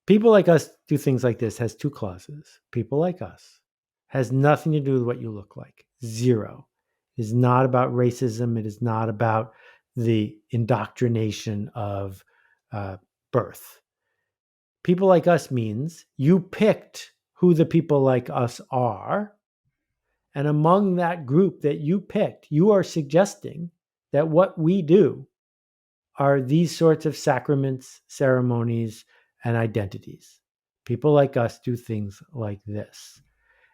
People like us do things like this has two clauses. People like us has nothing to do with what you look like. Zero. It is not about racism. It is not about the indoctrination of birth. People like us means you picked who the people like us are. And among that group that you picked, you are suggesting that what we do are these sorts of sacraments, ceremonies, and identities. People like us do things like this.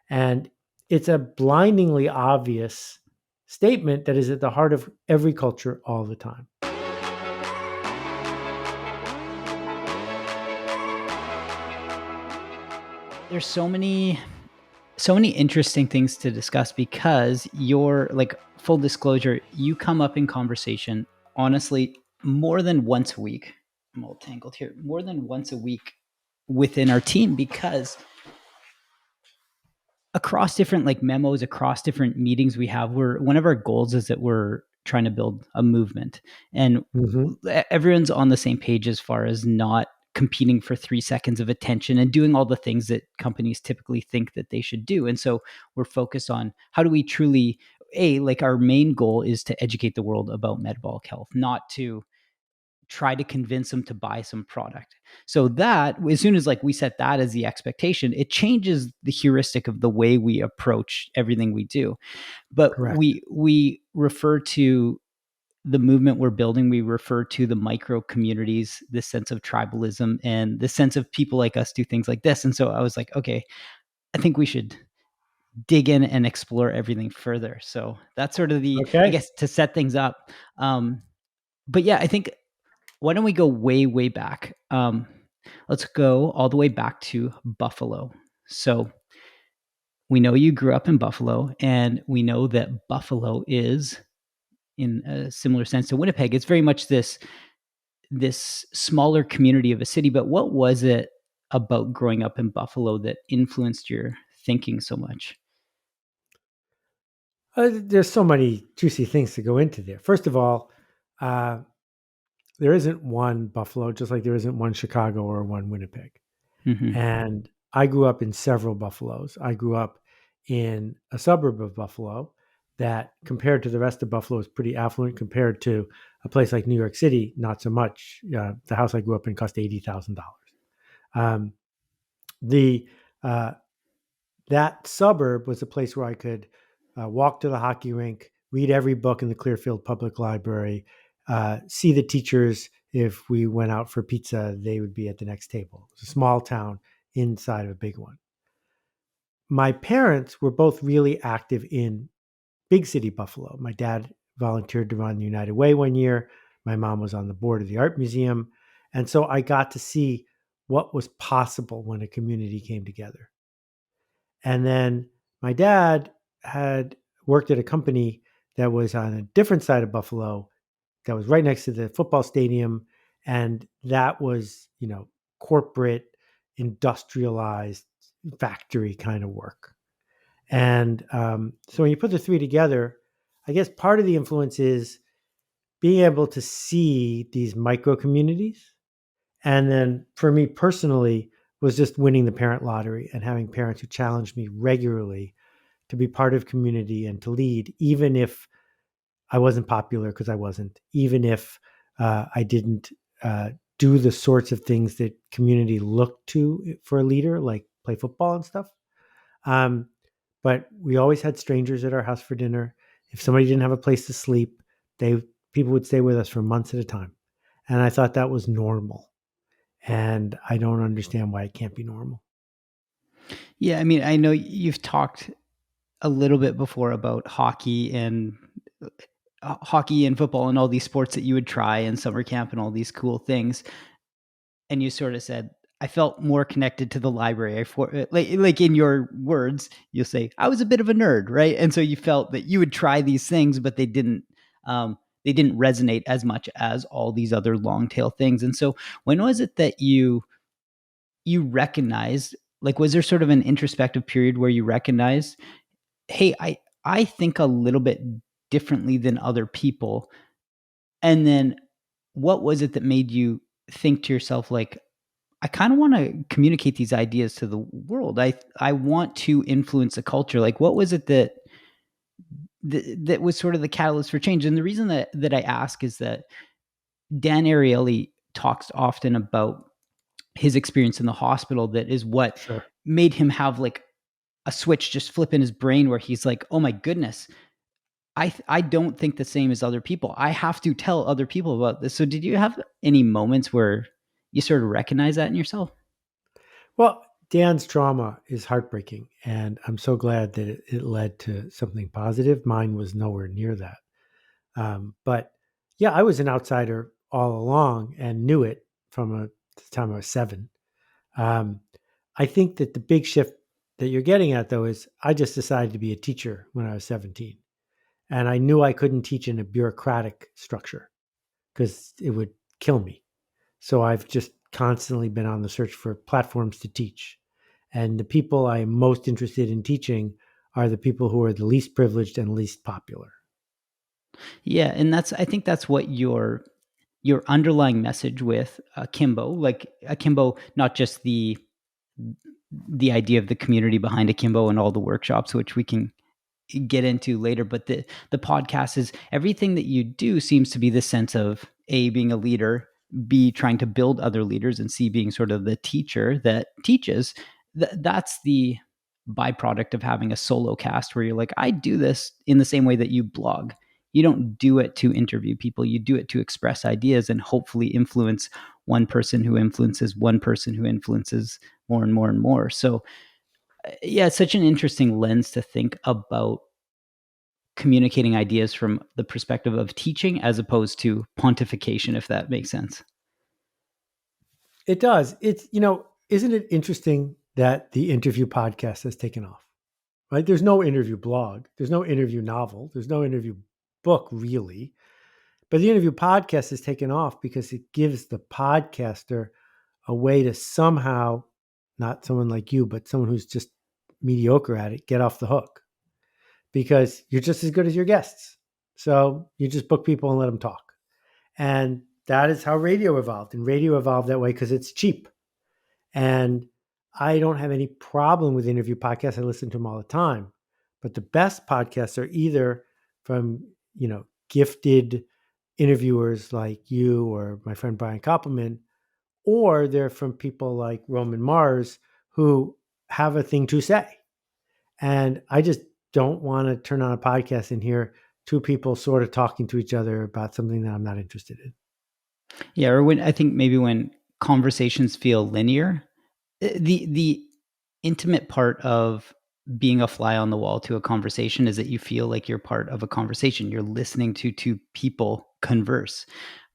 And it's a blindingly obvious statement that is at the heart of every culture all the time. There's so many interesting things to discuss because you're like, full disclosure, you come up in conversation, honestly, more than once a week. I'm all tangled here. More than once a week within our team, because across different like memos, across different meetings we have, one of our goals is that we're trying to build a movement, and everyone's on the same page as far as not competing for 3 seconds of attention and doing all the things that companies typically think that they should do. And so we're focused on how do we truly, like, our main goal is to educate the world about metabolic health, not to try to convince them to buy some product. So that, as soon as like we set that as the expectation, it changes the heuristic of the way we approach everything we do. But Correct. we refer to the movement we're building, we refer to the micro communities, this sense of tribalism and the sense of people like us do things like this. And so I was like, okay, I think we should dig in and explore everything further. So that's sort of I guess, to set things up. But yeah, I think, why don't we go way, way back? Let's go all the way back to Buffalo. So we know you grew up in Buffalo, and we know that Buffalo is, in a similar sense to Winnipeg, it's very much this smaller community of a city. But what was it about growing up in Buffalo that influenced your thinking so much? There's so many juicy things to go into there. First of all, uh, there isn't one Buffalo, just like there isn't one Chicago or one Winnipeg. Mm-hmm. And I grew up in several Buffaloes. I grew up in a suburb of Buffalo that, compared to the rest of Buffalo, is pretty affluent. Compared to a place like New York City, not so much. The house I grew up in cost $80,000. Um, the That suburb was a place where I could walk to the hockey rink, read every book in the Clearfield Public Library, see the teachers. If we went out for pizza, they would be at the next table. It was a small town inside of a big one. My parents were both really active in big city Buffalo. My dad volunteered to run the United Way one year. My mom was on the board of the art museum. And so I got to see what was possible when a community came together. And then my dad had worked at a company that was on a different side of Buffalo, that was right next to the football stadium. And that was, corporate, industrialized factory kind of work. And so when you put the three together, I guess part of the influence is being able to see these micro communities. And then for me personally, was just winning the parent lottery and having parents who challenged me regularly to be part of community and to lead, even if I wasn't popular, because I wasn't, even if I didn't do the sorts of things that community looked to for a leader, like play football and stuff. But we always had strangers at our house for dinner. If somebody didn't have a place to sleep, people would stay with us for months at a time. And I thought that was normal. And I don't understand why it can't be normal. Yeah, I mean, I know you've talked a little bit before about hockey and football and all these sports that you would try in summer camp and all these cool things. And you sort of said, I felt more connected to the library. Like in your words, you'll say, I was a bit of a nerd, right? And so you felt that you would try these things, but they didn't resonate as much as all these other long tail things. And so when was it that you recognized, like, was there sort of an introspective period where you recognized, hey, I think a little bit differently than other people? And then what was it that made you think to yourself, like, I kind of want to communicate these ideas to the world. I want to influence a culture. Like, what was it that was sort of the catalyst for change? And the reason that I ask is that Dan Ariely talks often about his experience in the hospital. That is what Sure. made him have like a switch just flip in his brain where he's like, oh my goodness, I don't think the same as other people. I have to tell other people about this. So did you have any moments where you sort of recognize that in yourself? Well, Dan's trauma is heartbreaking, and I'm so glad that it led to something positive. Mine was nowhere near that. But yeah, I was an outsider all along and knew it from the time I was 7. Um, I think that the big shift that you're getting at, though, is I just decided to be a teacher when I was 17. And I knew I couldn't teach in a bureaucratic structure because it would kill me. So I've just constantly been on the search for platforms to teach. And the people I am most interested in teaching are the people who are the least privileged and least popular. Yeah, and I think that's what your underlying message with Akimbo, like Akimbo, not just the idea of the community behind Akimbo and all the workshops, which we can get into later, but the podcast is everything that you do seems to be the sense of A, being a leader, B, trying to build other leaders, and C, being sort of the teacher that teaches. That's the byproduct of having a solo cast where you're like, I do this in the same way that you blog. You don't do it to interview people, you do it to express ideas and hopefully influence one person who influences one person who influences more and more and more. So yeah, it's such an interesting lens to think about communicating ideas from the perspective of teaching as opposed to pontification, if that makes sense. It does. Isn't it interesting that the interview podcast has taken off? Right? There's no interview blog, there's no interview novel, there's no interview book really. But the interview podcast has taken off because it gives the podcaster a way to somehow, not someone like you, but someone who's just mediocre at it, get off the hook because you're just as good as your guests. So you just book people and let them talk. And that is how radio evolved. And radio evolved that way because it's cheap. And I don't have any problem with interview podcasts. I listen to them all the time. But the best podcasts are either from, gifted interviewers like you or my friend Brian Koppelman, or they're from people like Roman Mars who have a thing to say. And I just don't want to turn on a podcast and hear two people sort of talking to each other about something that I'm not interested in. Yeah, or when I think maybe when conversations feel linear, the intimate part of being a fly on the wall to a conversation is that you feel like you're part of a conversation. You're listening to two people converse.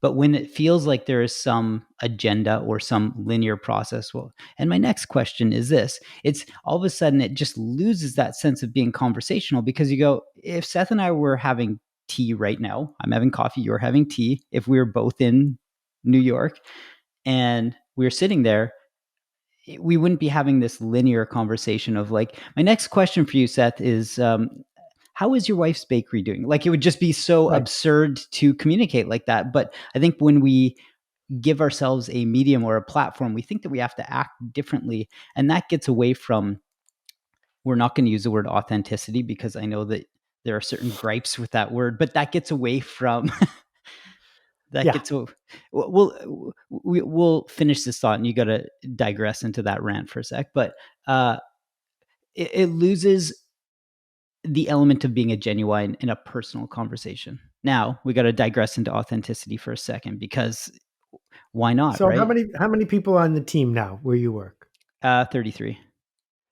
But when it feels like there is some agenda or some linear process, well, and my next question is this, it's all of a sudden it just loses that sense of being conversational because you go, if Seth and I were having tea right now, I'm having coffee, you're having tea, if we were both in New York and we were sitting there, we wouldn't be having this linear conversation of like, my next question for you, Seth, is how is your wife's bakery doing? Like, it would just be so Right. absurd to communicate like that. But I think when we give ourselves a medium or a platform, we think that we have to act differently. And that gets away from, we're not going to use the word authenticity because I know that there are certain gripes with that word, but that gets away from that Yeah. gets we'll finish this thought and you got to digress into that rant for a sec, but uh it loses the element of being a genuine in a personal conversation. Now we got to digress into authenticity for a second because why not, So how right? many people on the team now where you work? 33.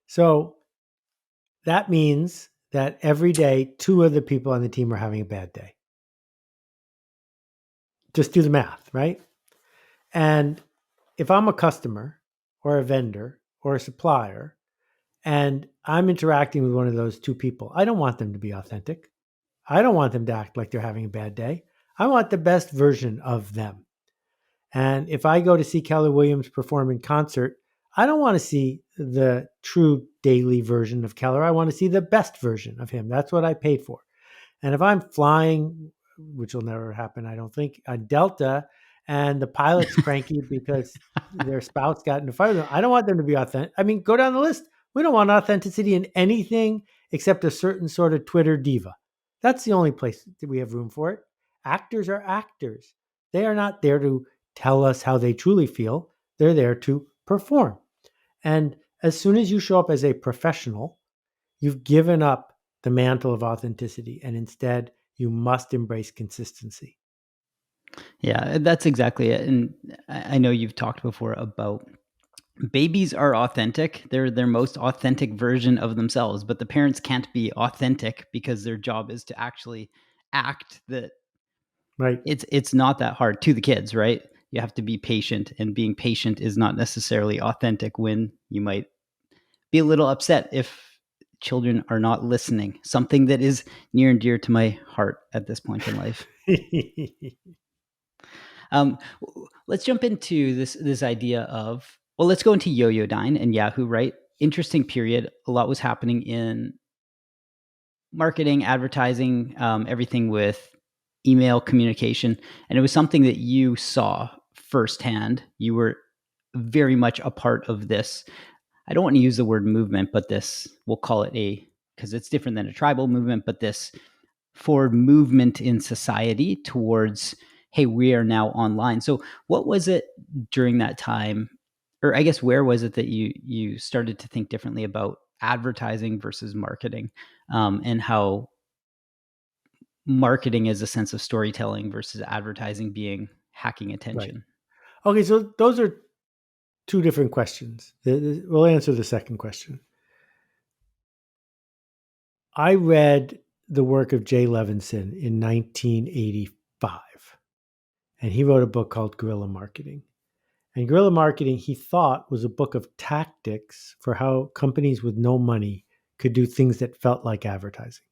So that means that every day, 2 of the people on the team are having a bad day. Just do the math, right? And if I'm a customer or a vendor or a supplier and I'm interacting with one of those 2 people, I don't want them to be authentic. I don't want them to act like they're having a bad day. I want the best version of them. And if I go to see Keller Williams perform in concert, I don't want to see the true daily version of Keller. I want to see the best version of him. That's what I paid for. And if I'm flying, which will never happen, I don't think, on Delta, and the pilot's cranky because their spouse got in a fight with them. I don't want them to be authentic. I mean, go down the list. We don't want authenticity in anything except a certain sort of Twitter diva. That's the only place that we have room for it. Actors are actors. They are not there to tell us how they truly feel. They're there to perform. And as soon as you show up as a professional, you've given up the mantle of authenticity, and instead you must embrace consistency. Yeah, that's exactly it. And I know you've talked before about babies are authentic. They're their most authentic version of themselves, but the parents can't be authentic because their job is to actually act that Right. it's not that hard to the kids, right? You have to be patient, and being patient is not necessarily authentic when you might be a little upset if children are not listening. Something that is near and dear to my heart at this point in life. Um, let's jump into this idea of, well, let's go into Yo-Yo-Dine and Yahoo, right? Interesting period. A lot was happening in marketing, advertising, everything with email communication. And it was something that you saw firsthand. You were very much a part of this. I don't want to use the word movement, but this, we'll call it because it's different than a tribal movement, but this forward movement in society towards, hey, we are now online. So what was it during that time, or I guess where was it that you started to think differently about advertising versus marketing, and how marketing is a sense of storytelling versus advertising being hacking Right. attention? Okay, so those are two different questions. We'll answer the second question. I read the work of Jay Levinson in 1985, and he wrote a book called Guerrilla Marketing. And guerrilla marketing, he thought, was a book of tactics for how companies with no money could do things that felt like advertising.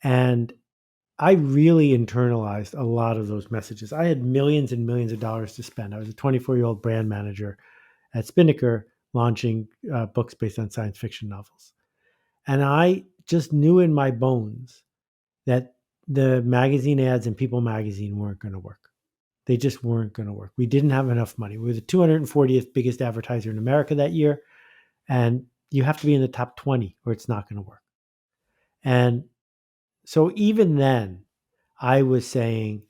And I really internalized a lot of those messages. I had millions and millions of dollars to spend. I was a 24-year-old brand manager at Spinnaker launching books based on science fiction novels. And I just knew in my bones that the magazine ads in People magazine weren't going to work. They just weren't going to work. We didn't have enough money. We were the 240th biggest advertiser in America that year. And you have to be in the top 20 or it's not going to work. And so even then, I was saying,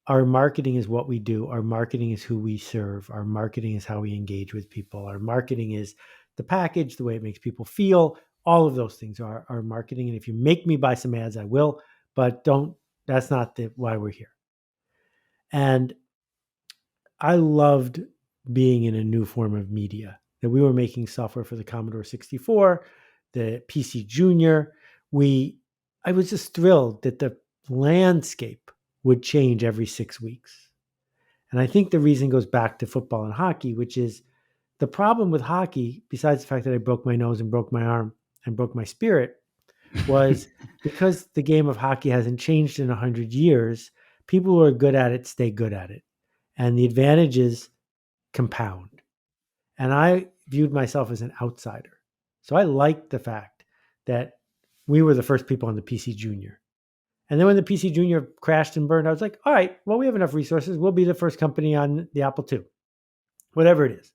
our marketing is what we do. Our marketing is who we serve. Our marketing is how we engage with people. Our marketing is the package, the way it makes people feel. All of those things are our marketing. And if you make me buy some ads, I will, but don't, that's not why we're here. And I loved being in a new form of media, that we were making software for the Commodore 64, the PC Junior. I was just thrilled that the landscape would change every 6 weeks. And I think the reason goes back to football and hockey, which is the problem with hockey, besides the fact that I broke my nose and broke my arm and broke my spirit, was because the game of hockey hasn't changed in 100 years, people who are good at it stay good at it. And the advantages compound. And I viewed myself as an outsider. So I liked the fact that we were the first people on the PC Junior. And then when the PC Junior crashed and burned, I was like, all right, well, we have enough resources. We'll be the first company on the Apple II, whatever it is.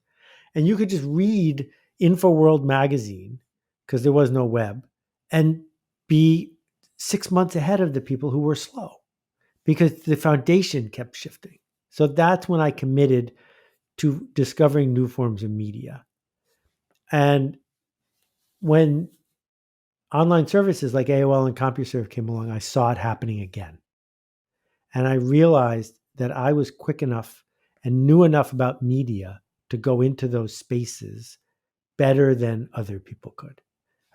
And you could just read InfoWorld magazine, because there was no web, and be 6 months ahead of the people who were slow because the foundation kept shifting. So that's when I committed to discovering new forms of media. And when online services like AOL and CompuServe came along, I saw it happening again. And I realized that I was quick enough and knew enough about media to go into those spaces better than other people could.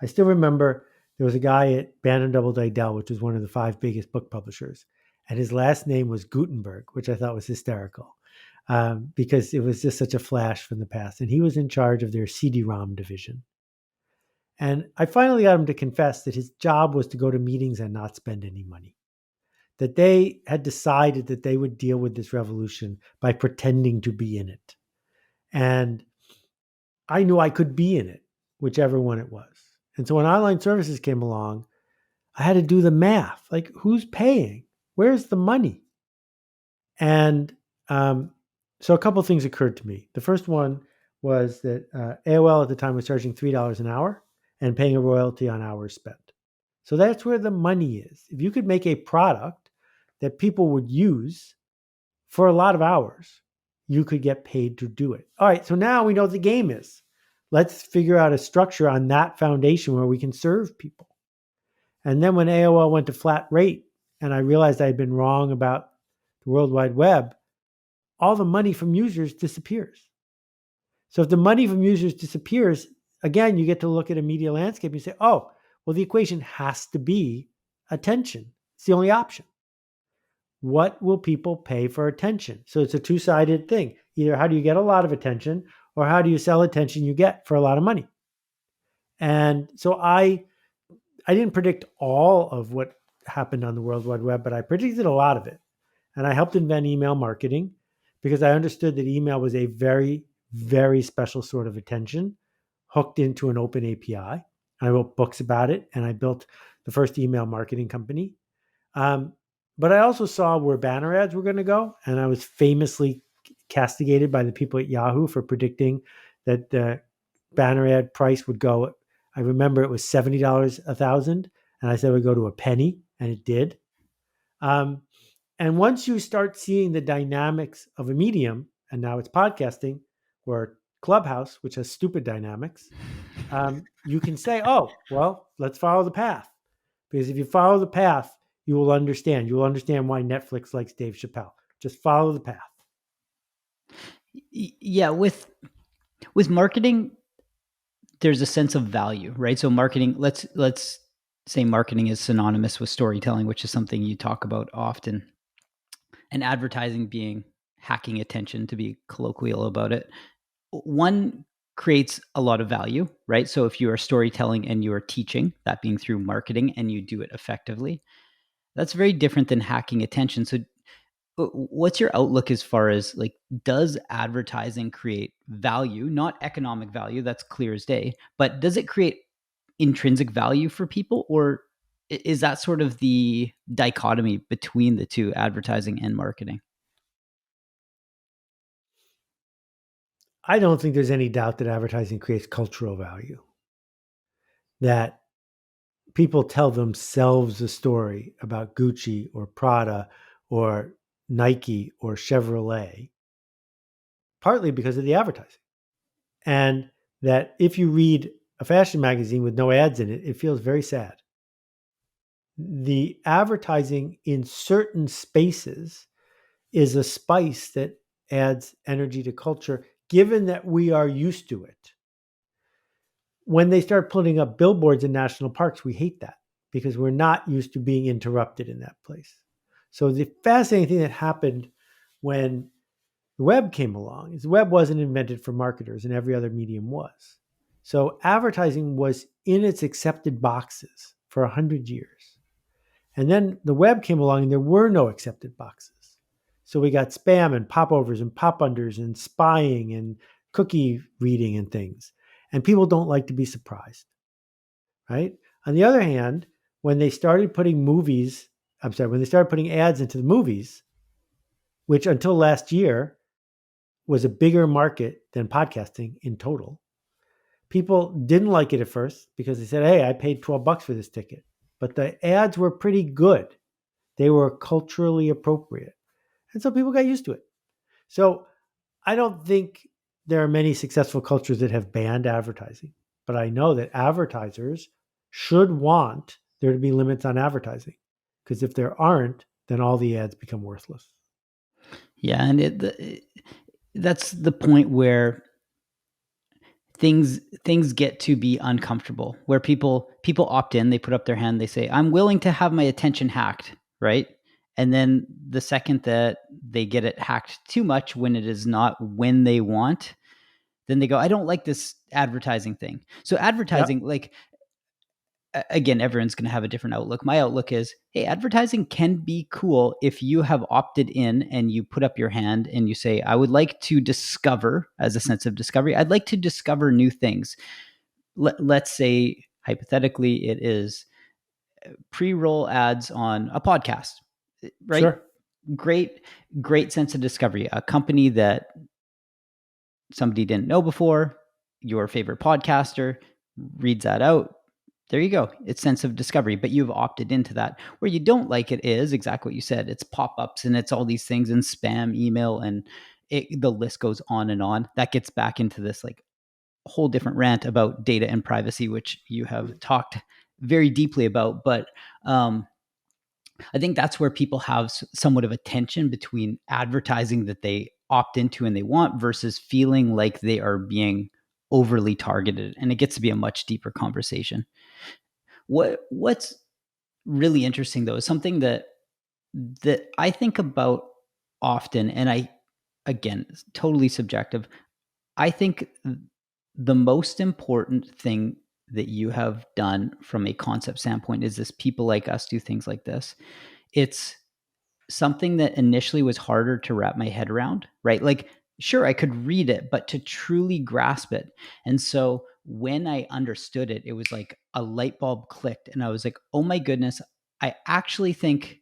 I still remember there was a guy at Bantam Doubleday Dell, which was one of the 5 biggest book publishers, and his last name was Gutenberg, which I thought was hysterical, because it was just such a flash from the past. And he was in charge of their CD-ROM division. And I finally got him to confess that his job was to go to meetings and not spend any money. That they had decided that they would deal with this revolution by pretending to be in it. And I knew I could be in it, whichever one it was. And so when online services came along, I had to do the math. Like, who's paying? Where's the money? And So a couple of things occurred to me. The first one was that AOL at the time was charging $3 an hour and paying a royalty on hours spent. So that's where the money is. If you could make a product that people would use for a lot of hours, you could get paid to do it. All right, so now we know what the game is. Let's figure out a structure on that foundation where we can serve people. And then when AOL went to flat rate and I realized I had been wrong about the World Wide Web, all the money from users disappears. So if the money from users disappears, again, you get to look at a media landscape and you say, oh, well, the equation has to be attention. It's the only option. What will people pay for attention? So it's a two-sided thing. Either how do you get a lot of attention or how do you sell attention you get for a lot of money? And so I didn't predict all of what happened on the World Wide Web, but I predicted a lot of it. And I helped invent email marketing because I understood that email was a very, very special sort of attention hooked into an open API. I wrote books about it and I built the first email marketing company. But I also saw where banner ads were going to go. And I was famously castigated by the people at Yahoo for predicting that the banner ad price would go. I remember it was $70 a thousand. And I said it would go to a penny, and it did. And once you start seeing the dynamics of a medium, and now it's podcasting or Clubhouse, which has stupid dynamics, you can say, oh, well, let's follow the path. Because if you follow the path, you will understand. You will understand why Netflix likes Dave Chappelle. Just follow the path. Yeah, with marketing, there's a sense of value, right? So marketing, let's say marketing is synonymous with storytelling, which is something you talk about often. And advertising being hacking attention, to be colloquial about it. One creates a lot of value, right? So if you are storytelling and you are teaching, that being through marketing, and you do it effectively, that's very different than hacking attention. So what's your outlook as far as, like, does advertising create value, not economic value, that's clear as day, but does it create intrinsic value for people, or is that sort of the dichotomy between the two, advertising and marketing? I don't think there's any doubt that advertising creates cultural value. That people tell themselves a story about Gucci or Prada or Nike or Chevrolet, partly because of the advertising. And that if you read a fashion magazine with no ads in it, it feels very sad. The advertising in certain spaces is a spice that adds energy to culture, given that we are used to it. When they start putting up billboards in national parks, we hate that because we're not used to being interrupted in that place. So the fascinating thing that happened when the web came along is the web wasn't invented for marketers and every other medium was. So advertising was in its accepted boxes for 100 years. And then the web came along and there were no accepted boxes. So we got spam and popovers and pop unders and spying and cookie reading and things. And people don't like to be surprised, right? On the other hand, when they started putting when they started putting ads into the movies, which until last year was a bigger market than podcasting in total, people didn't like it at first because they said, hey, I paid $12 for this ticket. But the ads were pretty good. They were culturally appropriate. And so people got used to it. So I don't think there are many successful cultures that have banned advertising, but I know that advertisers should want there to be limits on advertising, because if there aren't, then all the ads become worthless. Yeah, and that's the point where things get to be uncomfortable, where people opt in, they put up their hand, they say, I'm willing to have my attention hacked, right? And then the second that they get it hacked too much when it is not when they want, then they go, I don't like this advertising thing. So advertising, Yep. like, again, everyone's going to have a different outlook. My outlook is, hey, advertising can be cool if you have opted in and you put up your hand and you say, I would like to discover, as a sense of discovery, I'd like to discover new things. Let's say, hypothetically, it is pre-roll ads on a podcast, right? Sure. great sense of discovery. A company that somebody didn't know before, your favorite podcaster reads that out. There you go. It's sense of discovery, but you've opted into that. Where you don't like it is exactly what you said. It's pop-ups and it's all these things and spam email, and the list goes on and on. That gets back into this like whole different rant about data and privacy, which you have talked very deeply about. But I think that's where people have somewhat of a tension between advertising that they opt into and they want versus feeling like they are being overly targeted. And it gets to be a much deeper conversation. What's really interesting though is something that I think about often, and I, again, it's totally subjective. I think the most important thing that you have done from a concept standpoint is this: people like us do things like this. It's something that initially was harder to wrap my head around, right? Like, sure, I could read it, but to truly grasp it. And so when I understood it, it was like a light bulb clicked, and I was like, oh my goodness, I actually think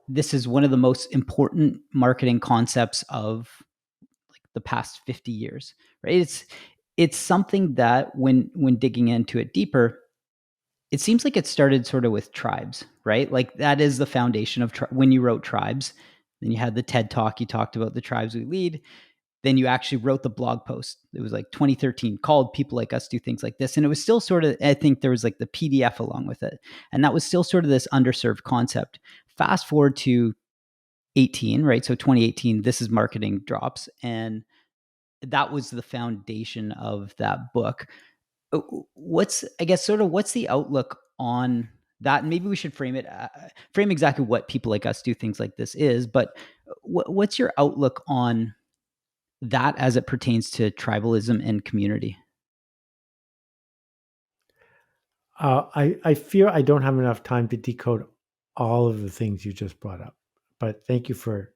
this is one of the most important marketing concepts of like the past 50 years, right? It's something that when digging into it deeper, it seems like it started sort of with tribes, right? Like that is the foundation of when you wrote Tribes. Then you had the TED Talk. You talked about the tribes we lead. Then you actually wrote the blog post. It was like 2013 called People Like Us Do Things Like This. And it was still sort of, I think there was like the PDF along with it. And that was still sort of this underserved concept. Fast forward to 18, right? So 2018, This Is Marketing drops. And that was the foundation of that book. What's, I guess, sort of what's the outlook on that? Maybe we should frame it, frame exactly what People Like Us Do Things Like This is, but what's your outlook on that as it pertains to tribalism and community? I fear I don't have enough time to decode all of the things you just brought up, but thank you for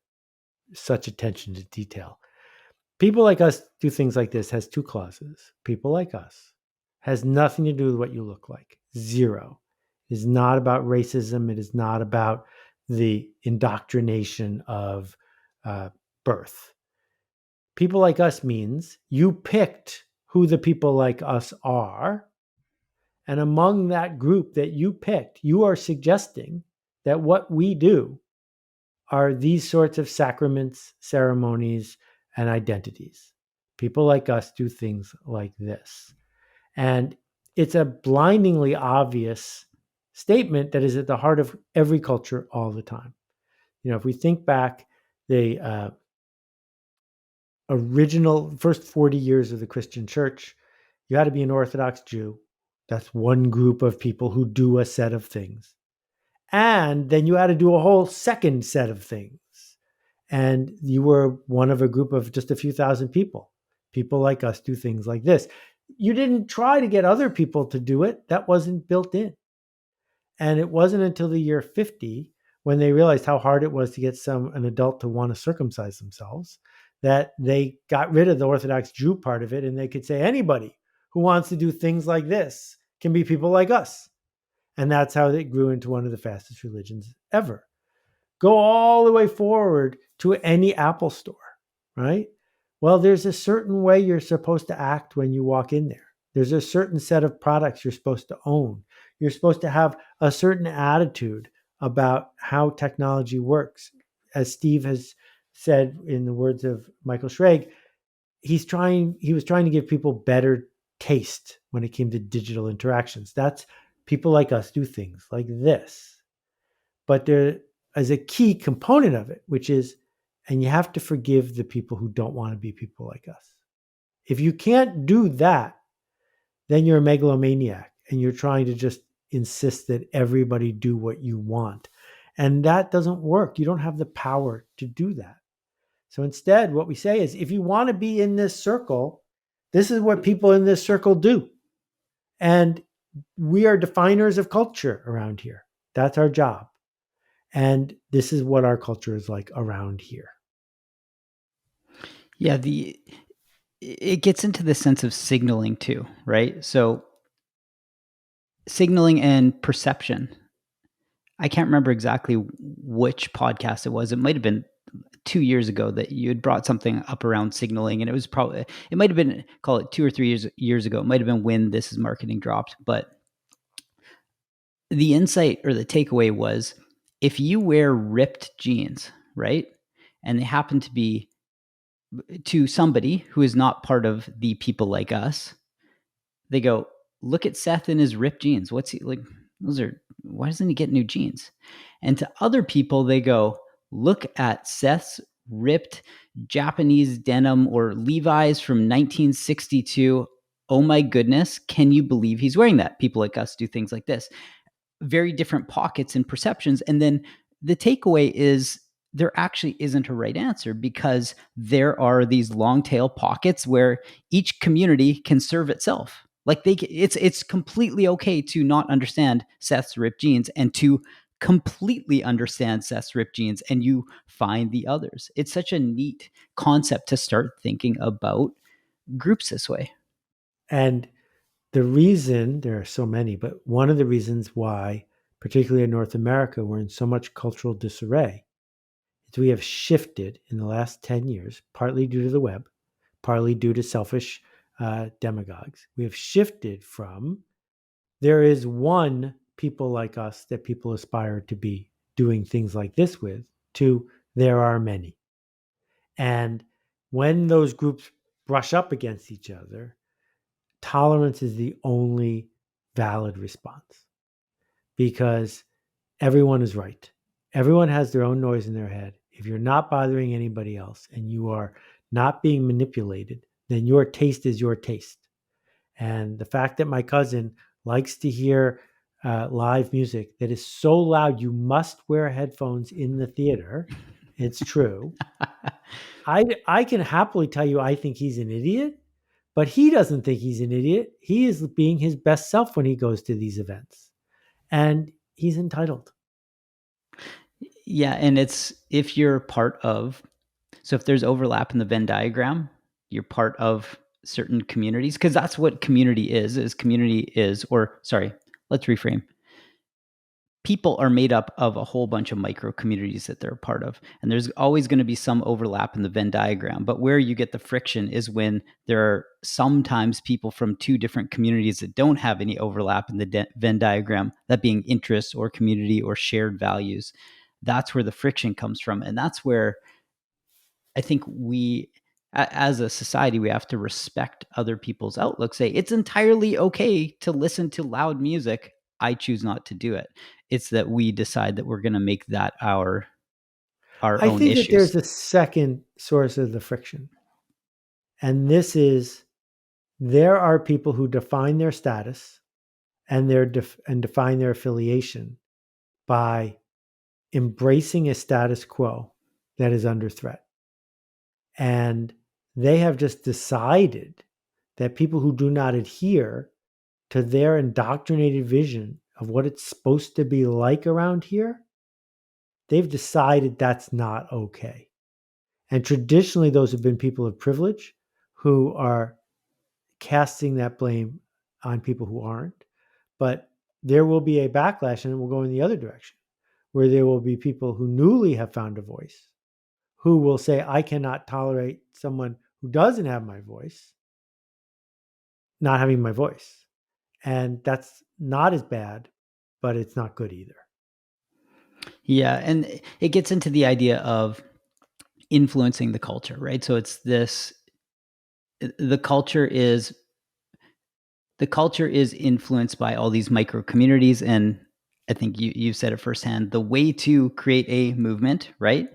such attention to detail. People Like Us Do Things Like This has two clauses. People like us has nothing to do with what you look like. Zero. It is not about racism. It is not about the indoctrination of birth. People like us means you picked who the people like us are. And among that group that you picked, you are suggesting that what we do are these sorts of sacraments, ceremonies, and identities. People like us do things like this. And it's a blindingly obvious statement that is at the heart of every culture all the time. You know, if we think back, the original first 40 years of the Christian church, you had to be an Orthodox Jew. That's one group of people who do a set of things. And then you had to do a whole second set of things. And you were one of a group of just a few thousand people. People like us do things like this. You didn't try to get other people to do it. That wasn't built in. And it wasn't until the year 50, when they realized how hard it was to get an adult to want to circumcise themselves, that they got rid of the Orthodox Jew part of it, and they could say anybody who wants to do things like this can be people like us. And that's how it grew into one of the fastest religions ever. Go all the way forward to any Apple store, right? Well, there's a certain way you're supposed to act when you walk in there. There's a certain set of products you're supposed to own. You're supposed to have a certain attitude about how technology works. As Steve has said in the words of Michael Schrage, he was trying to give people better taste when it came to digital interactions. That's people like us do things like this. But there is a key component of it, which is, and you have to forgive the people who don't want to be people like us. If you can't do that, then you're a megalomaniac and you're trying to just insist that everybody do what you want. And that doesn't work. You don't have the power to do that. So instead, what we say is, if you want to be in this circle, this is what people in this circle do. And we are definers of culture around here. That's our job. And this is what our culture is like around here. Yeah, it gets into the sense of signaling too, right? So signaling and perception. I can't remember exactly which podcast it was. It might have been 2 years ago that you had brought something up around signaling, and it might have been, call it 2 or 3 years ago. It might have been when This Is Marketing dropped, but the insight or the takeaway was, if you wear ripped jeans, right, and they happen to be to somebody who is not part of the people like us, they go, look at Seth in his ripped jeans. What's he like? Why doesn't he get new jeans? And to other people, they go, look at Seth's ripped Japanese denim or Levi's from 1962. Oh my goodness, can you believe he's wearing that? People like us do things like this. Very different pockets and perceptions. And then the takeaway is, there actually isn't a right answer, because there are these long tail pockets where each community can serve itself. Like it's completely okay to not understand Seth's ripped jeans and to completely understand Seth's ripped jeans, and you find the others. It's such a neat concept to start thinking about groups this way. And the reason, there are so many, but one of the reasons why, particularly in North America, we're in so much cultural disarray is we have shifted in the last 10 years, partly due to the web, partly due to selfish demagogues. We have shifted from, there is one people like us that people aspire to be doing things like this with, to there are many. And when those groups brush up against each other, tolerance is the only valid response, because everyone is right. Everyone has their own noise in their head. If you're not bothering anybody else and you are not being manipulated, then your taste is your taste. And the fact that my cousin likes to hear live music that is so loud you must wear headphones in the theater, it's true. I can happily tell you I think he's an idiot, but he doesn't think he's an idiot. He is being his best self when he goes to these events. And he's entitled. Yeah, and it's, if you're part of, so if there's overlap in the Venn diagram, you're part of certain communities, because that's what community is, or sorry, let's reframe. People are made up of a whole bunch of micro communities that they're a part of. And there's always going to be some overlap in the Venn diagram. But where you get the friction is when there are sometimes people from two different communities that don't have any overlap in the Venn diagram, that being interests or community or shared values. That's where the friction comes from. And that's where I think we, as a society, we have to respect other people's outlook. Say, it's entirely okay to listen to loud music. I choose not to do it. It's that we decide that we're going to make that our I own think that issues. there's a second source of the friction. And this is, there are people who define their status and define their affiliation by embracing a status quo that is under threat. And they have just decided that people who do not adhere to their indoctrinated vision of what it's supposed to be like around here, they've decided that's not okay. And traditionally, those have been people of privilege who are casting that blame on people who aren't. But there will be a backlash, and it will go in the other direction, where there will be people who newly have found a voice who will say, I cannot tolerate someone who doesn't have my voice not having my voice. And that's not as bad, but it's not good either. Yeah. And it gets into the idea of influencing the culture, right? So it's this, the culture is influenced by all these micro communities. And I think you've said it firsthand, the way to create a movement, right,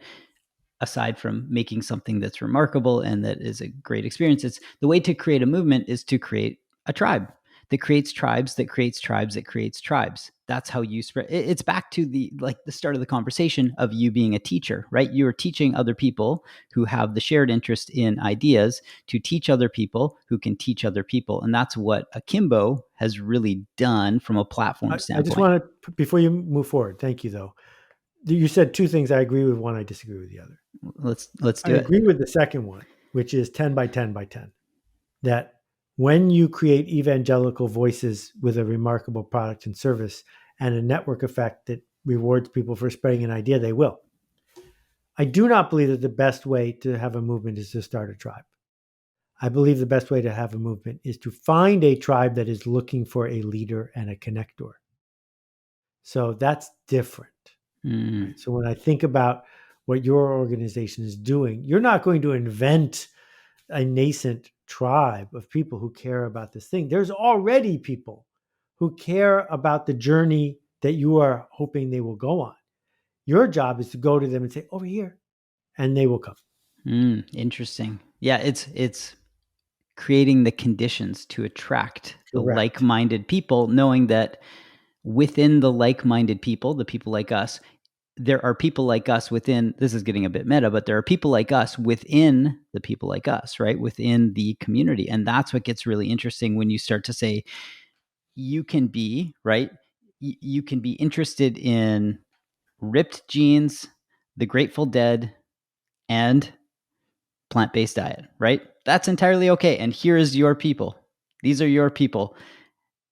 aside from making something that's remarkable and that is a great experience, it's the way to create a movement is to create a tribe that creates tribes, that creates tribes, that creates tribes. That's how you spread. It's back to the start of the conversation of you being a teacher, right? You're teaching other people who have the shared interest in ideas to teach other people who can teach other people. And that's what Akimbo has really done from a platform standpoint. I just want to, before you move forward, thank you though. You said two things. I agree with one, I disagree with the other. Let's do it. I it. agree with the second one, which is 10 by 10 by 10. That when you create evangelical voices with a remarkable product and service and a network effect that rewards people for spreading an idea, they will. I do not believe that the best way to have a movement is to start a tribe. I believe the best way to have a movement is to find a tribe that is looking for a leader and a connector. So that's different. Right? So when I think about what your organization is doing, you're not going to invent a nascent tribe of people who care about this thing. There's already people who care about the journey that you are hoping they will go on. Your job is to go to them and say, over here, and they will come. Interesting. Yeah, it's creating the conditions to attract the Correct. like-minded people, knowing that within the like-minded people, the people like us, there are people like us within, this is getting a bit meta, but there are people like us within the people like us, right? Within the community. And that's what gets really interesting when you start to say, you can be, right? You can be interested in ripped jeans, the Grateful Dead, and plant-based diet, right? That's entirely okay. And here is your people. These are your people.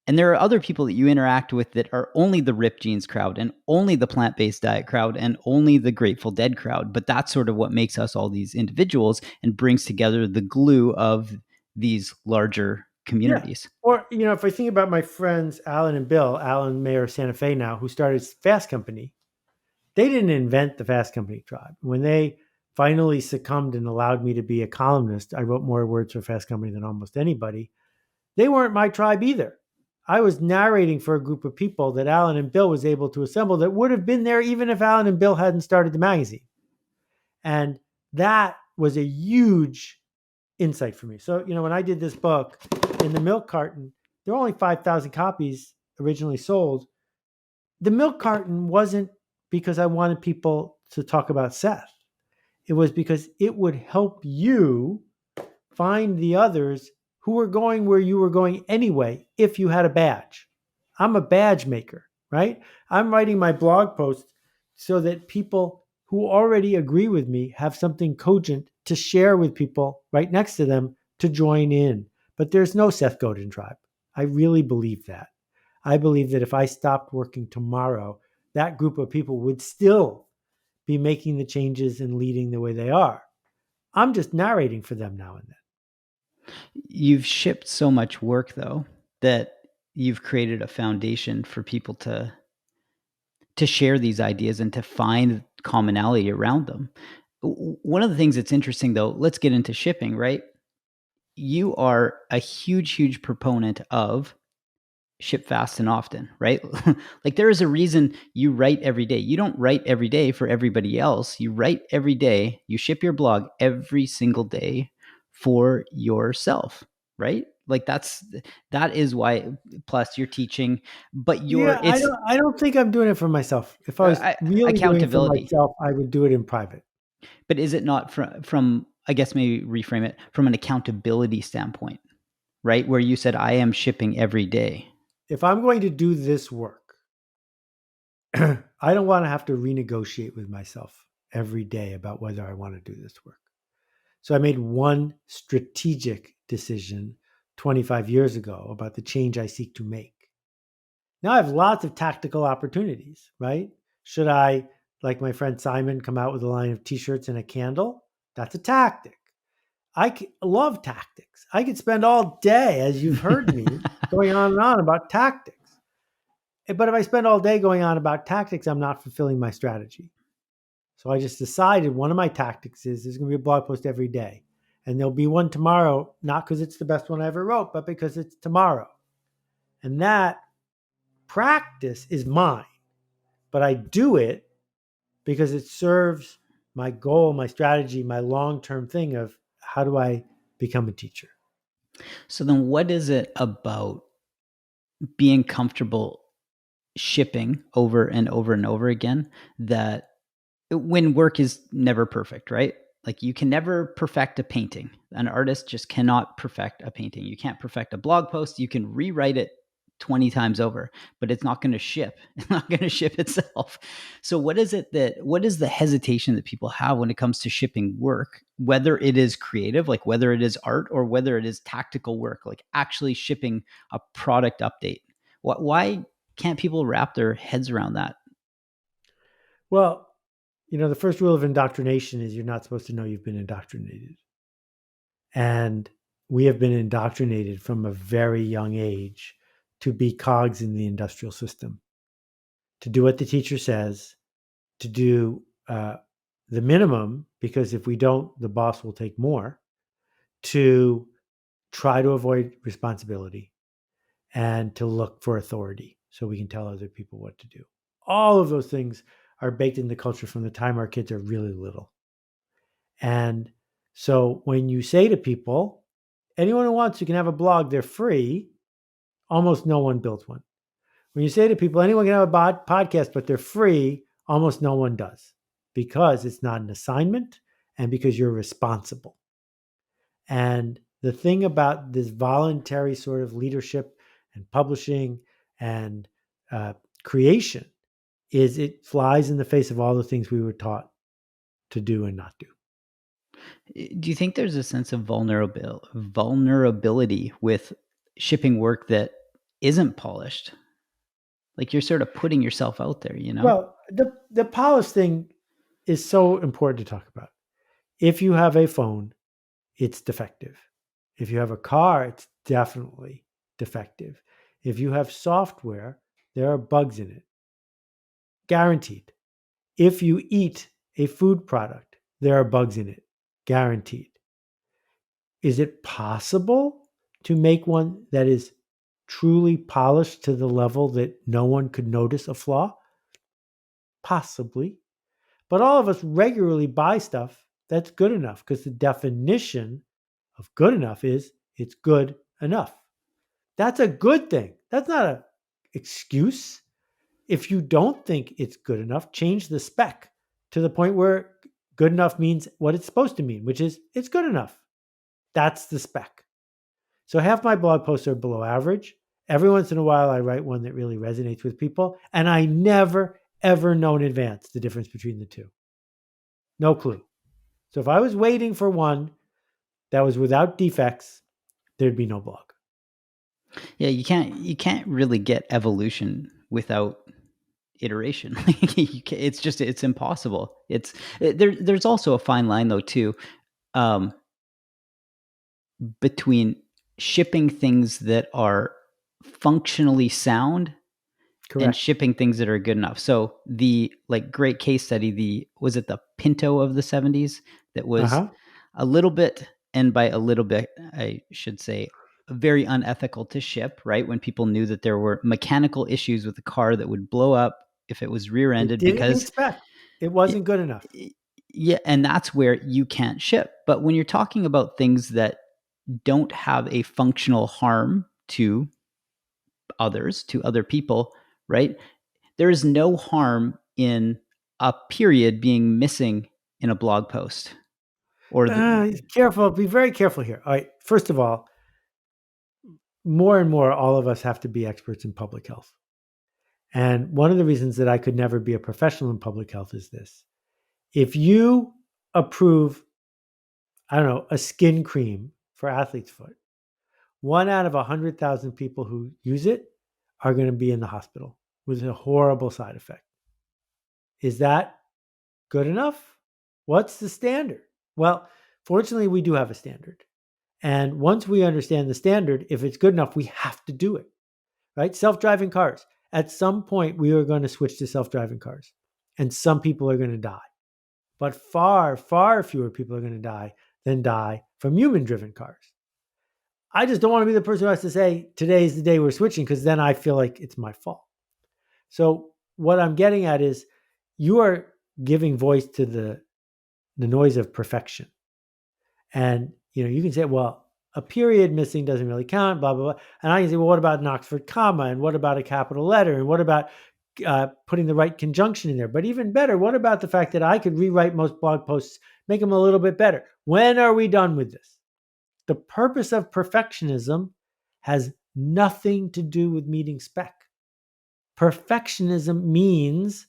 And there are other people that you interact with that are only the ripped jeans crowd and only the plant-based diet crowd and only the Grateful Dead crowd. But that's sort of what makes us all these individuals and brings together the glue of these larger Yeah. communities. Or, if I think about my friends, Alan and Bill, Alan, mayor of Santa Fe now, who started Fast Company, they didn't invent the Fast Company tribe. When they finally succumbed and allowed me to be a columnist, I wrote more words for Fast Company than almost anybody. They weren't my tribe either. I was narrating for a group of people that Alan and Bill was able to assemble that would have been there even if Alan and Bill hadn't started the magazine. And that was a huge insight for me. So, when I did this book in the milk carton, there were only 5,000 copies originally sold. The milk carton wasn't because I wanted people to talk about Seth. It was because it would help you find the others who were going where you were going anyway if you had a badge. I'm a badge maker, right? I'm writing my blog post so that people who already agree with me have something cogent to share with people right next to them to join in. But there's no Seth Godin tribe. I really believe that. I believe that if I stopped working tomorrow, that group of people would still be making the changes and leading the way they are. I'm just narrating for them now and then. You've shipped so much work, though, that you've created a foundation for people to share these ideas and to find commonality around them. One of the things that's interesting, though, let's get into shipping, right? You are a huge proponent of ship fast and often, right? Like there is a reason you write every day. You don't write every day for everybody else. You write every day. You ship your blog every single day for yourself, right? Like that is why. Plus, you're teaching, but Yeah, I it's don't think I'm doing it for myself. If I was really doing it for accountability. myself, I would do it in private. But is it not from I guess maybe reframe it from an accountability standpoint, right? Where you said I am shipping every day. If I'm going to do this work, I don't want to have to renegotiate with myself every day about whether I want to do this work. So I made one strategic decision 25 years ago about the change I seek to make. Now I have lots of tactical opportunities, right? Should I, like my friend Simon, come out with a line of t-shirts and a candle? That's a tactic. Love tactics. I could spend all day, as you've heard me, going on and on about tactics. But if I spend all day going on about tactics, I'm not fulfilling my strategy. So I just decided one of my tactics is there's going to be a blog post every day. And there'll be one tomorrow, not because it's the best one I ever wrote, but because it's tomorrow. And that practice is mine. But I do it because it serves my goal, my strategy, my long-term thing of how do I become a teacher? So then what is it about being comfortable shipping over and over and over again that when work is never perfect, right? Like you can never perfect a painting. An artist just cannot perfect a painting. You can't perfect a blog post. You can rewrite it 20 times over, but it's not going to ship. It's not going to ship itself. So what is the hesitation that people have when it comes to shipping work, whether it is creative, like whether it is art or whether it is tactical work, like actually shipping a product update? Why can't people wrap their heads around that? Well, The first rule of indoctrination is you're not supposed to know you've been indoctrinated. And we have been indoctrinated from a very young age to be cogs in the industrial system, to do what the teacher says, to do the minimum, because if we don't, the boss will take more, to try to avoid responsibility, and to look for authority so we can tell other people what to do. All of those things are baked in the culture from the time our kids are really little. And so when you say to people, anyone who wants, you can have a blog, they're free, almost no one builds one. When you say to people, anyone can have a podcast, but they're free, almost no one does, because it's not an assignment and because you're responsible. And the thing about this voluntary sort of leadership and publishing and creation is it flies in the face of all the things we were taught to do and not do. Do you think there's a sense of vulnerability with shipping work that isn't polished? Like you're sort of putting yourself out there, Well, the polished thing is so important to talk about. If you have a phone, it's defective. If you have a car, it's definitely defective. If you have software, there are bugs in it. Guaranteed. If you eat a food product, there are bugs in it. Guaranteed. Is it possible to make one that is truly polished to the level that no one could notice a flaw? Possibly. But all of us regularly buy stuff that's good enough because the definition of good enough is it's good enough. That's a good thing. That's not an excuse. If you don't think it's good enough, change the spec to the point where good enough means what it's supposed to mean, which is it's good enough. That's the spec. So half my blog posts are below average. Every once in a while, I write one that really resonates with people, and I never, ever know in advance the difference between the two. No clue. So if I was waiting for one that was without defects, there'd be no blog. Yeah, you can't really get evolution without iteration. It's impossible. There's also a fine line though too, between shipping things that are functionally sound and shipping things that are good enough. So the great case study, was it the Pinto of the 70s that was a little bit, and by a little bit, I should say very unethical to ship, right? When people knew that there were mechanical issues with the car that would blow up if it was rear-ended didn't because expect. It wasn't good enough. Yeah, and that's where you can't ship. But when you're talking about things that don't have a functional harm to others, to other people, right? There is no harm in a period being missing in a blog post. Or careful, be very careful here. All right, first of all, more and more, all of us have to be experts in public health. And one of the reasons that I could never be a professional in public health is this. If you approve, I don't know, a skin cream for athlete's foot, 1 out of 100,000 people who use it are going to be in the hospital with a horrible side effect. Is that good enough? What's the standard? Well, fortunately, we do have a standard. And once we understand the standard, if it's good enough, we have to do it, right? Self-driving cars. At some point, we are going to switch to self-driving cars, and some people are going to die. But far, far fewer people are going to die than die from human-driven cars. I just don't want to be the person who has to say, today's the day we're switching, because then I feel like it's my fault. So what I'm getting at is you are giving voice to the noise of perfection. And, you can say, well, a period missing doesn't really count, blah, blah, blah. And I can say, well, what about an Oxford comma? And what about a capital letter? And what about putting the right conjunction in there? But even better, what about the fact that I could rewrite most blog posts, make them a little bit better? When are we done with this? The purpose of perfectionism has nothing to do with meeting spec. Perfectionism means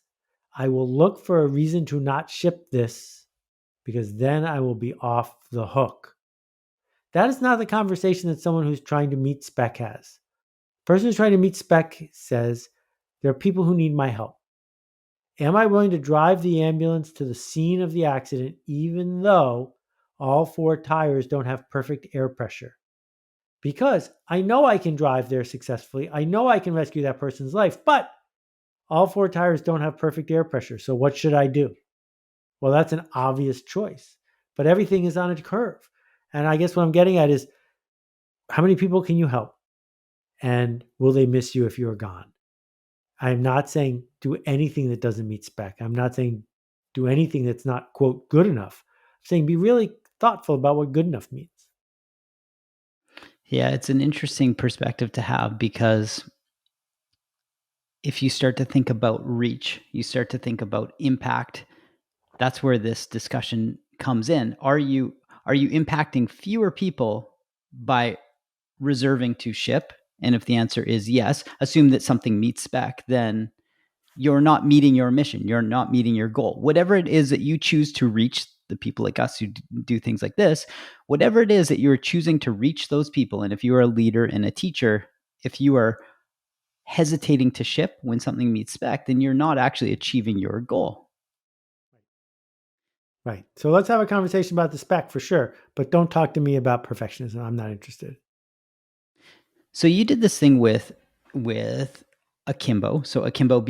I will look for a reason to not ship this because then I will be off the hook. That is not the conversation that someone who's trying to meet spec has. The person who's trying to meet spec says, there are people who need my help. Am I willing to drive the ambulance to the scene of the accident even though all four tires don't have perfect air pressure? Because I know I can drive there successfully. I know I can rescue that person's life, but all four tires don't have perfect air pressure. So what should I do? Well, that's an obvious choice, but everything is on a curve. And I guess what I'm getting at is, how many people can you help? And will they miss you if you're gone? I'm not saying do anything that doesn't meet spec. I'm not saying do anything that's not, quote, good enough. I'm saying be really thoughtful about what good enough means. Yeah, it's an interesting perspective to have, because if you start to think about reach, you start to think about impact, that's where this discussion comes in. Are you impacting fewer people by reserving to ship? And if the answer is yes, assume that something meets spec, then you're not meeting your mission. You're not meeting your goal. Whatever it is that you choose to reach the people like us who do things like this, whatever it is that you're choosing to reach those people. And if you are a leader and a teacher, if you are hesitating to ship when something meets spec, then you're not actually achieving your goal. Right. So let's have a conversation about the spec for sure, but don't talk to me about perfectionism. I'm not interested. So you did this thing with Akimbo. So Akimbo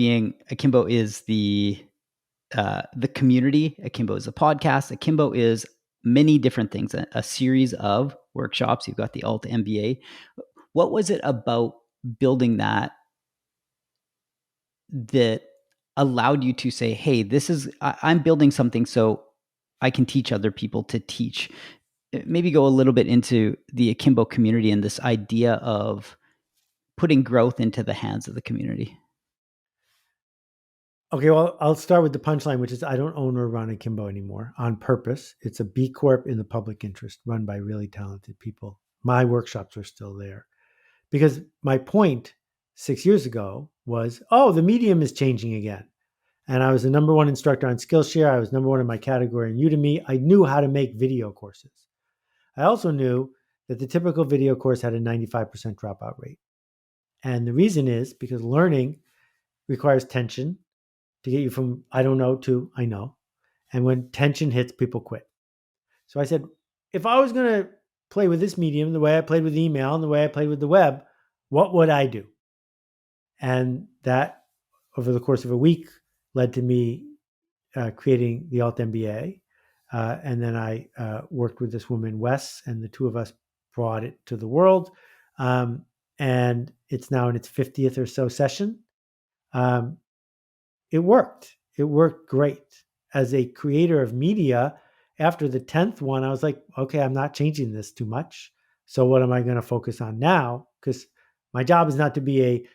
is the community. Akimbo is a podcast. Akimbo is many different things, a series of workshops. You've got the Alt MBA. What was it about building that allowed you to say, hey, I'm building something so I can teach other people to teach? Maybe go a little bit into the Akimbo community and this idea of putting growth into the hands of the community. Okay, well, I'll start with the punchline, which is I don't own or run Akimbo anymore on purpose. It's a B Corp in the public interest run by really talented people. My workshops are still there because my point 6 years ago was, oh, the medium is changing again. And I was the number one instructor on Skillshare. I was number one in my category in Udemy. I knew how to make video courses. I also knew that the typical video course had a 95% dropout rate. And the reason is because learning requires tension to get you from I don't know to I know. And when tension hits, people quit. So I said, if I was going to play with this medium the way I played with email and the way I played with the web, what would I do? And that, over the course of a week, led to me creating the Alt MBA. And then I worked with this woman, Wes, and the two of us brought it to the world. And it's now in its 50th or so session. It worked. It worked great. As a creator of media, after the 10th one, I was like, okay, I'm not changing this too much. So what am I going to focus on now? Because my job is not to be a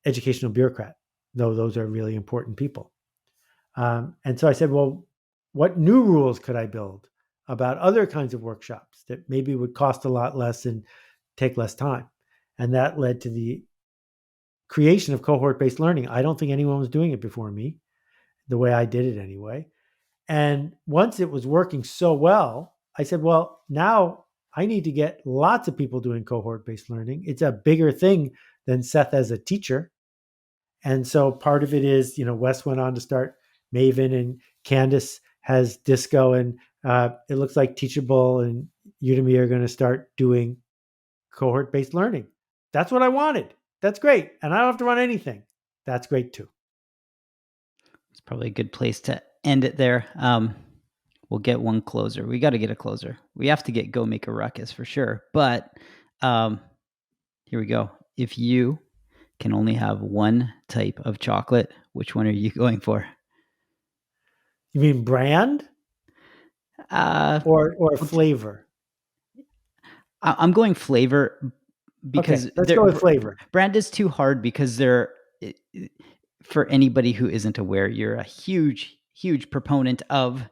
educational bureaucrat, though those are really important people. And so I said, well, what new rules could I build about other kinds of workshops that maybe would cost a lot less and take less time? And that led to the creation of cohort-based learning. I don't think anyone was doing it before me, the way I did it anyway. And once it was working so well, I said, well, now I need to get lots of people doing cohort-based learning. It's a bigger thing than Seth as a teacher. And so part of it is, Wes went on to start Maven, and Candace has Disco, and it looks like Teachable and Udemy are going to start doing cohort-based learning. That's what I wanted. That's great. And I don't have to run anything. That's great too. It's probably a good place to end it there. We'll get one closer. We got to get a closer. We have to get Go Make a Ruckus for sure. But here we go. If you can only have one type of chocolate, which one are you going for? You mean brand or flavor? I'm going flavor because okay, let's go with flavor. Brand is too hard because for anybody who isn't aware, you're a huge, huge proponent of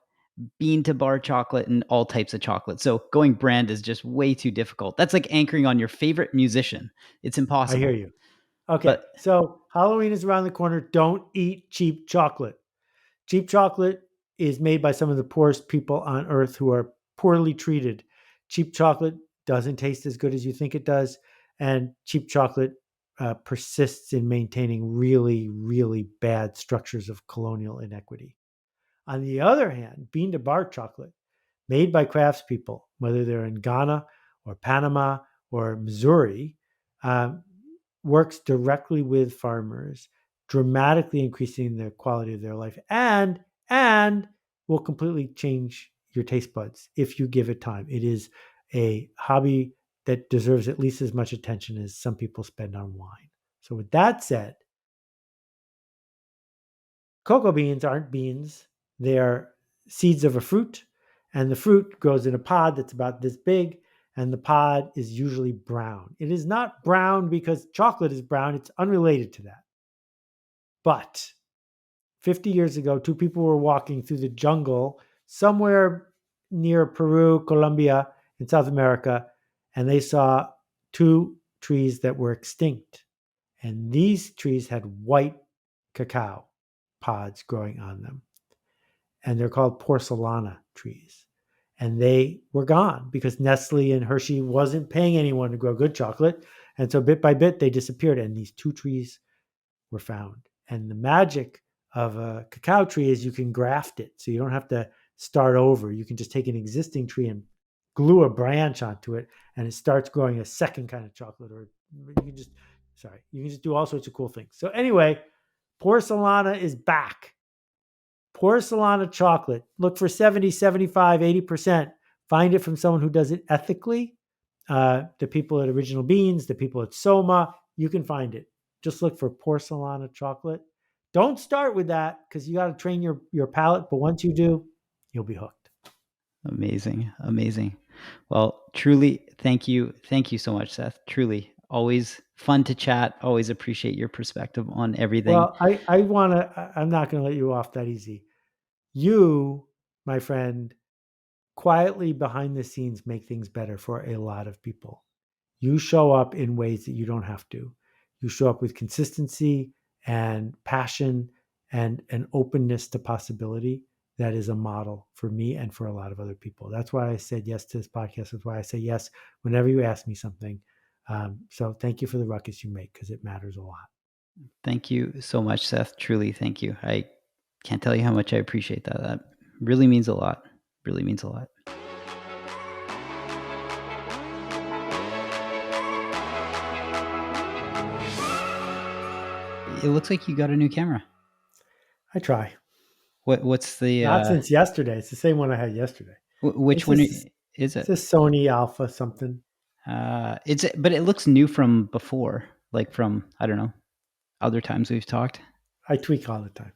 bean to bar chocolate and all types of chocolate. So going brand is just way too difficult. That's like anchoring on your favorite musician. It's impossible. I hear you. Okay, so Halloween is around the corner. Don't eat cheap chocolate. Cheap chocolate is made by some of the poorest people on earth who are poorly treated. Cheap chocolate doesn't taste as good as you think it does. And cheap chocolate persists in maintaining really, really bad structures of colonial inequity. On the other hand, bean to bar chocolate made by craftspeople, whether they're in Ghana or Panama or Missouri, um, works directly with farmers, dramatically increasing the quality of their life, and will completely change your taste buds if you give it time. It is a hobby that deserves at least as much attention as some people spend on wine. So, with that said, cocoa beans aren't beans, they are seeds of a fruit, and the fruit grows in a pod that's about this big, and the pod is usually brown. It is not brown because chocolate is brown, it's unrelated to that. But 50 years ago, two people were walking through the jungle somewhere near Peru, Colombia, in South America, and they saw two trees that were extinct. And these trees had white cacao pods growing on them. And they're called porcelana trees. And they were gone because Nestle and Hershey wasn't paying anyone to grow good chocolate. And so bit by bit, they disappeared. And these two trees were found. And the magic of a cacao tree is you can graft it. So you don't have to start over. You can just take an existing tree and glue a branch onto it, and it starts growing a second kind of chocolate. Or you can just, you can just do all sorts of cool things. So anyway, porcelana is back. Porcelana chocolate. Look for 70, 75, 80%. Find it from someone who does it ethically. The people at Original Beans, the people at Soma, you can find it. Just look for porcelana chocolate. Don't start with that because you got to train your palate. But once you do, you'll be hooked. Amazing. Amazing. Well, truly, thank you. Thank you so much, Seth. Truly, always fun to chat. Always appreciate your perspective on everything. Well, I'm not going to let you off that easy. You, my friend, quietly behind the scenes make things better for a lot of people. You show up in ways that you don't have to. You show up with consistency and passion and an openness to possibility that is a model for me and for a lot of other people. That's why I said yes to this podcast. That's why I say yes whenever you ask me something. So thank you for the ruckus you make because it matters a lot. Thank you so much, Seth. Truly, thank you. I can't tell you how much I appreciate that. That really means a lot. Really means a lot. It looks like you got a new camera. I try. What's the Not since yesterday. It's the same one I had yesterday. which one is It's it? a Sony Alpha something. But it looks new from before, like from, I don't know, other times we've talked. I tweak all the time.